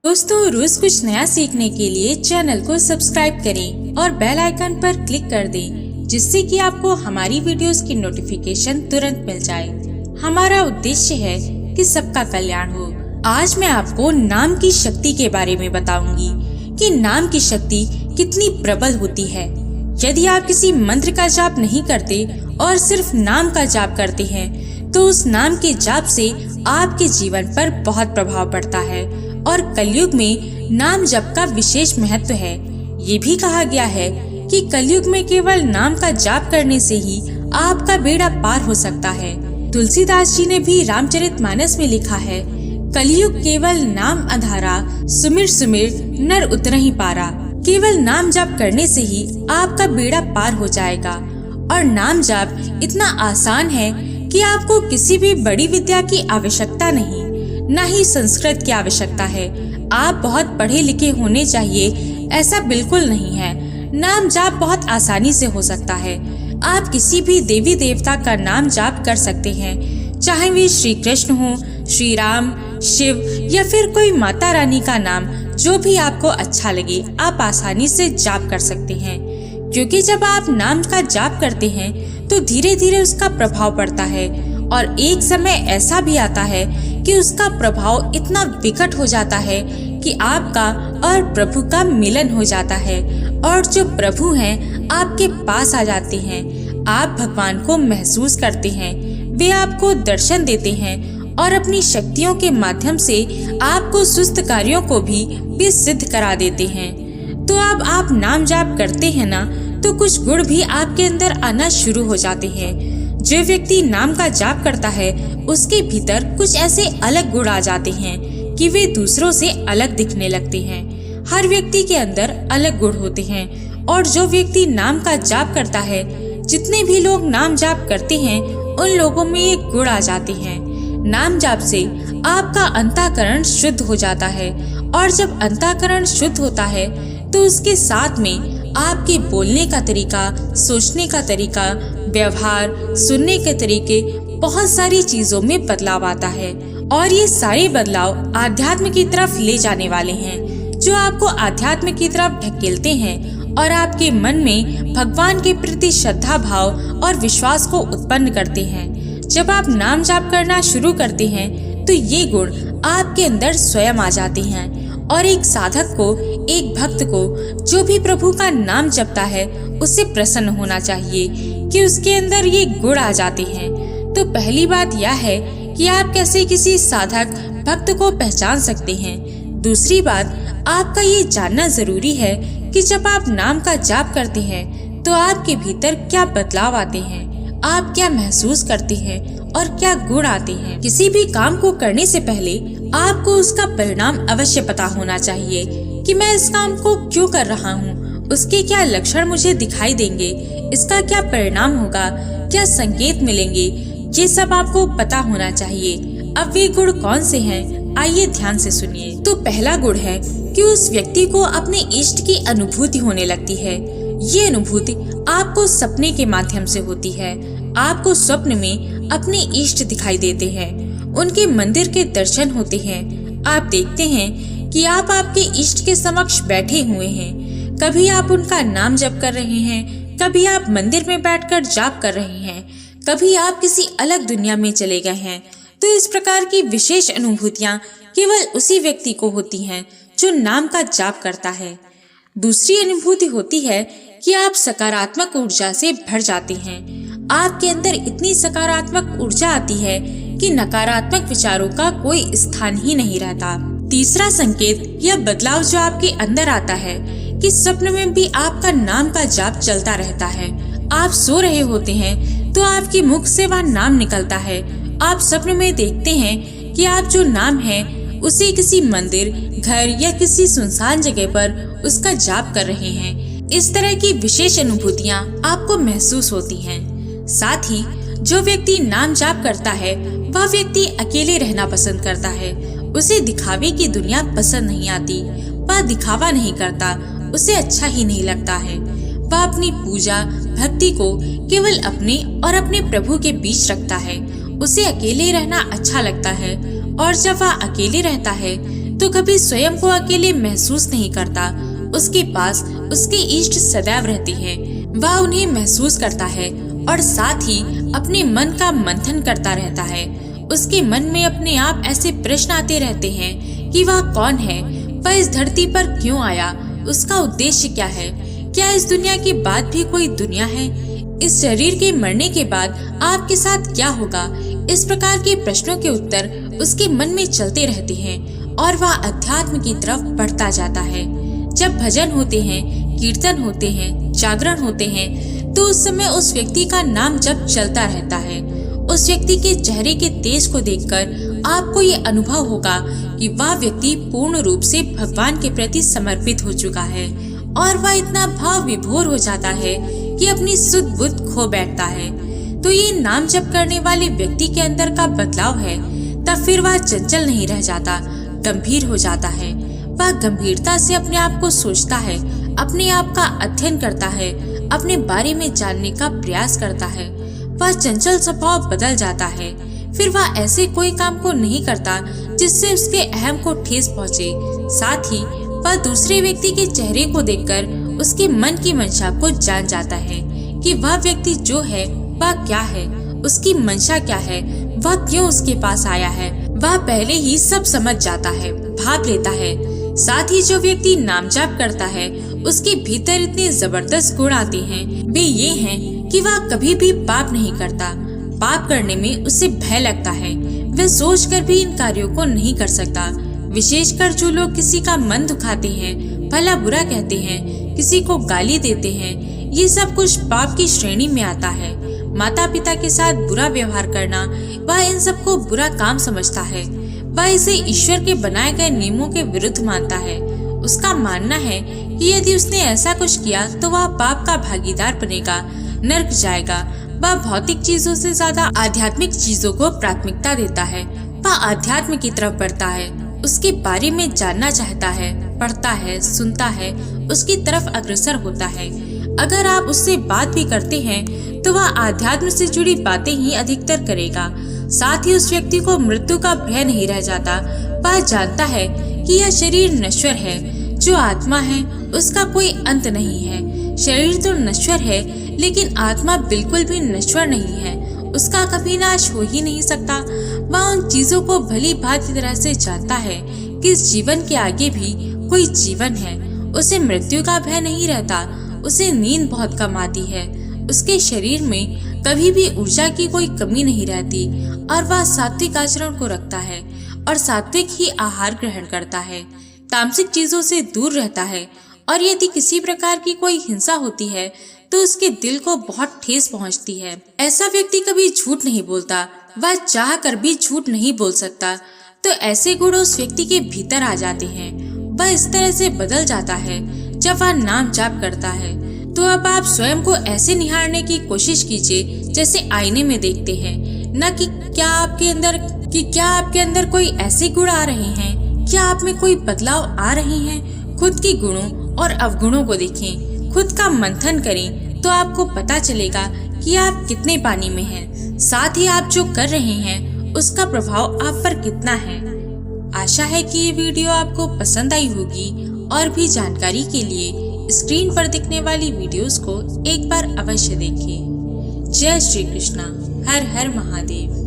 दोस्तों, रोज कुछ नया सीखने के लिए चैनल को सब्सक्राइब करें और बेल आइकन पर क्लिक कर दें, जिससे कि आपको हमारी वीडियोस की नोटिफिकेशन तुरंत मिल जाए। हमारा उद्देश्य है कि सबका कल्याण हो। आज मैं आपको नाम की शक्ति के बारे में बताऊंगी कि नाम की शक्ति कितनी प्रबल होती है। यदि आप किसी मंत्र का जाप नहीं करते और सिर्फ नाम का जाप करते हैं, तो उस नाम के जाप से आपके जीवन पर बहुत प्रभाव पड़ता है। और कलयुग में नाम जप का विशेष महत्व है। ये भी कहा गया है कि कलयुग में केवल नाम का जाप करने से ही आपका बेड़ा पार हो सकता है। तुलसीदास जी ने भी रामचरितमानस में लिखा है, कलयुग केवल नाम आधारा, सुमिर सुमिर नर उतरहि पारा। केवल नाम जाप करने से ही आपका बेड़ा पार हो जाएगा। और नाम जाप इतना आसान है कि आपको किसी भी बड़ी विद्या की आवश्यकता नहीं, न ही संस्कृत की आवश्यकता है। आप बहुत पढ़े लिखे होने चाहिए, ऐसा बिल्कुल नहीं है। नाम जाप बहुत आसानी से हो सकता है। आप किसी भी देवी देवता का नाम जाप कर सकते हैं, चाहे वे श्री कृष्ण हो, श्री राम, शिव या फिर कोई माता रानी का नाम, जो भी आपको अच्छा लगे आप आसानी से जाप कर सकते हैं। क्योंकि जब आप नाम का जाप करते हैं तो धीरे धीरे उसका प्रभाव पड़ता है और एक समय ऐसा भी आता है कि उसका प्रभाव इतना विकट हो जाता है कि आपका और प्रभु का मिलन हो जाता है और जो प्रभु हैं आपके पास आ जाते हैं। आप भगवान को महसूस करते हैं, वे आपको दर्शन देते हैं और अपनी शक्तियों के माध्यम से आपको सुस्त कार्यों को भी सिद्ध करा देते हैं। तो अब आप नाम जाप करते हैं ना, तो कुछ गुण भी आपके अंदर आना शुरू हो जाते हैं। जो व्यक्ति नाम का जाप करता है उसके भीतर कुछ ऐसे अलग गुण आ जाते हैं कि वे दूसरों से अलग दिखने लगते हैं। हर व्यक्ति के अंदर अलग गुण होते हैं और जो व्यक्ति नाम का जाप करता है, जितने भी लोग नाम जाप करते हैं उन लोगों में ये गुण आ जाते हैं। नाम जाप से आपका अंतःकरण शुद्ध हो जाता है और जब अंतःकरण शुद्ध होता है तो उसके साथ में आपके बोलने का तरीका, सोचने का तरीका, व्यवहार, सुनने के तरीके, बहुत सारी चीजों में बदलाव आता है। और ये सारे बदलाव आध्यात्म की तरफ ले जाने वाले हैं, जो आपको आध्यात्म की तरफ ढकेलते हैं और आपके मन में भगवान के प्रति श्रद्धा भाव और विश्वास को उत्पन्न करते हैं। जब आप नाम जाप करना शुरू करते हैं तो ये गुण आपके अंदर स्वयं आ जाते हैं और एक साधक को, एक भक्त को जो भी प्रभु का नाम जपता है उससे प्रसन्न होना चाहिए कि उसके अंदर ये गुण आ जाते हैं। तो पहली बात यह है कि आप कैसे किसी साधक भक्त को पहचान सकते हैं। दूसरी बात, आपका ये जानना जरूरी है कि जब आप नाम का जाप करते हैं तो आपके भीतर क्या बदलाव आते हैं, आप क्या महसूस करते हैं और क्या गुण आते हैं। किसी भी काम को करने से पहले आपको उसका परिणाम अवश्य पता होना चाहिए कि मैं इस काम को क्यों कर रहा हूँ, उसके क्या लक्षण मुझे दिखाई देंगे, इसका क्या परिणाम होगा, क्या संकेत मिलेंगे, ये सब आपको पता होना चाहिए। अब वे गुण कौन से हैं, आइए ध्यान से सुनिए। तो पहला गुण है कि उस व्यक्ति को अपने इष्ट की अनुभूति होने लगती है। ये अनुभूति आपको सपने के माध्यम से होती है। आपको स्वप्न में अपने इष्ट दिखाई देते हैं, उनके मंदिर के दर्शन होते हैं। आप देखते हैं कि आप आपके इष्ट के समक्ष बैठे हुए हैं। कभी आप उनका नाम जप कर रहे हैं, कभी आप मंदिर में बैठकर जाप कर रहे हैं, कभी आप किसी अलग दुनिया में चले गए हैं। तो इस प्रकार की विशेष अनुभूतियाँ केवल उसी व्यक्ति को होती हैं जो नाम का जाप करता है। दूसरी अनुभूति होती है कि आप सकारात्मक ऊर्जा से भर जाते हैं। आपके अंदर इतनी सकारात्मक ऊर्जा आती है कि नकारात्मक विचारों का कोई स्थान ही नहीं रहता। तीसरा संकेत या बदलाव जो आपके अंदर आता है कि स्वप्न में भी आपका नाम का जाप चलता रहता है। आप सो रहे होते हैं तो आपके मुख से वह नाम निकलता है। आप स्वप्न में देखते हैं कि आप जो नाम है उसे किसी मंदिर, घर या किसी सुनसान जगह पर उसका जाप कर रहे हैं। इस तरह की विशेष अनुभूतियाँ आपको महसूस होती हैं। साथ ही जो व्यक्ति नाम जाप करता है वह व्यक्ति अकेले रहना पसंद करता है। उसे दिखावे की दुनिया पसंद नहीं आती। वह दिखावा नहीं करता, उसे अच्छा ही नहीं लगता है। वह अपनी पूजा भक्ति को केवल अपने और अपने प्रभु के बीच रखता है। उसे अकेले रहना अच्छा लगता है और जब वह अकेले रहता है तो कभी स्वयं को अकेले महसूस नहीं करता। उसके पास उसके इष्ट सदैव रहते हैं, वह उन्हें महसूस करता है और साथ ही अपने मन का मंथन करता रहता है। उसके मन में अपने आप ऐसे प्रश्न आते रहते हैं कि वह कौन है, वह इस धरती पर क्यों आया, उसका उद्देश्य क्या है, क्या इस दुनिया के बाद भी कोई दुनिया है, इस शरीर के मरने के बाद आपके साथ क्या होगा। इस प्रकार के प्रश्नों के उत्तर उसके मन में चलते रहते हैं और वह अध्यात्म की तरफ बढ़ता जाता है। जब भजन होते हैं, कीर्तन होते हैं, जागरण होते हैं, तो उस समय उस व्यक्ति का नाम जब चलता रहता है। उस व्यक्ति के चेहरे के तेज को देखकर आपको ये अनुभव होगा कि वह व्यक्ति पूर्ण रूप से भगवान के प्रति समर्पित हो चुका है और वह इतना भाव विभोर हो जाता है कि अपनी सुध बुद्ध खो बैठता है। तो ये नाम जप करने वाले व्यक्ति के अंदर का बदलाव है। तब फिर वह चंचल नहीं रह जाता, गंभीर हो जाता है। वह गंभीरता से अपने आप को सोचता है, अपने आप का अध्ययन करता है, अपने बारे में जानने का प्रयास करता है। वह चंचल स्वभाव बदल जाता है। फिर वह ऐसे कोई काम को नहीं करता जिससे उसके अहम को ठेस पहुँचे। साथ ही वह दूसरे व्यक्ति के चेहरे को देखकर उसके मन की मंशा को जान जाता है कि वह व्यक्ति जो है वह क्या है, उसकी मंशा क्या है, वह क्यों उसके पास आया है। वह पहले ही सब समझ जाता है, भाप लेता है। साथ ही जो व्यक्ति नाम जाप करता है उसके भीतर इतने जबरदस्त गुण आते हैं। वे ये हैं कि वह कभी भी पाप नहीं करता। पाप करने में उसे भय लगता है, वह सोचकर भी इन कार्यों को नहीं कर सकता। विशेषकर जो लोग किसी का मन दुखाते हैं, भला बुरा कहते हैं, किसी को गाली देते हैं, ये सब कुछ पाप की श्रेणी में आता है। माता पिता के साथ बुरा व्यवहार करना, वह इन सबको बुरा काम समझता है। वह इसे ईश्वर के बनाए गए नियमों के विरुद्ध मानता है। उसका मानना है कि यदि उसने ऐसा कुछ किया तो वह पाप का भागीदार बनेगा, नर्क जाएगा। वह भौतिक चीजों से ज्यादा आध्यात्मिक चीजों को प्राथमिकता देता है। वह आध्यात्म की तरफ बढ़ता है, उसके बारे में जानना चाहता है, पढ़ता है, सुनता है, उसकी तरफ अग्रसर होता है। अगर आप उससे बात भी करते हैं तो वह आध्यात्म से जुड़ी बातें ही अधिकतर करेगा। साथ ही उस व्यक्ति को मृत्यु का भय नहीं रह जाता। वह जानता है कि यह शरीर नश्वर है, जो आत्मा है उसका कोई अंत नहीं है। शरीर तो नश्वर है लेकिन आत्मा बिल्कुल भी नश्वर नहीं है, उसका कभी नाश हो ही नहीं सकता। वह उन चीजों को भली भांति तरह से जानता है कि इस जीवन के आगे भी कोई जीवन है। उसे मृत्यु का भय नहीं रहता, उसे नींद बहुत कम आती है, उसके शरीर में कभी भी ऊर्जा की कोई कमी नहीं रहती और वह सात्विक आचरण को रखता है और सात्विक ही आहार ग्रहण करता है, तामसिक चीजों से दूर रहता है। और यदि किसी प्रकार की कोई हिंसा होती है तो उसके दिल को बहुत ठेस पहुंचती है। ऐसा व्यक्ति कभी झूठ नहीं बोलता, वह चाह कर भी झूठ नहीं बोल सकता। तो ऐसे गुण उस व्यक्ति के भीतर आ जाते हैं। वह इस तरह से बदल जाता है जब वह नाम जाप करता है। तो अब आप स्वयं को ऐसे निहारने की कोशिश कीजिए जैसे आईने में देखते हैं, न कि क्या आपके अंदर कोई ऐसे गुण आ रहे हैं, क्या आप में कोई बदलाव आ रहे हैं। खुद के गुणों और अवगुणों को देखें, खुद का मंथन करें तो आपको पता चलेगा कि आप कितने पानी में हैं। साथ ही आप जो कर रहे हैं उसका प्रभाव आप पर कितना है। आशा है कि ये वीडियो आपको पसंद आई होगी और भी जानकारी के लिए स्क्रीन पर दिखने वाली वीडियोस को एक बार अवश्य देखें। जय श्री कृष्णा, हर हर महादेव।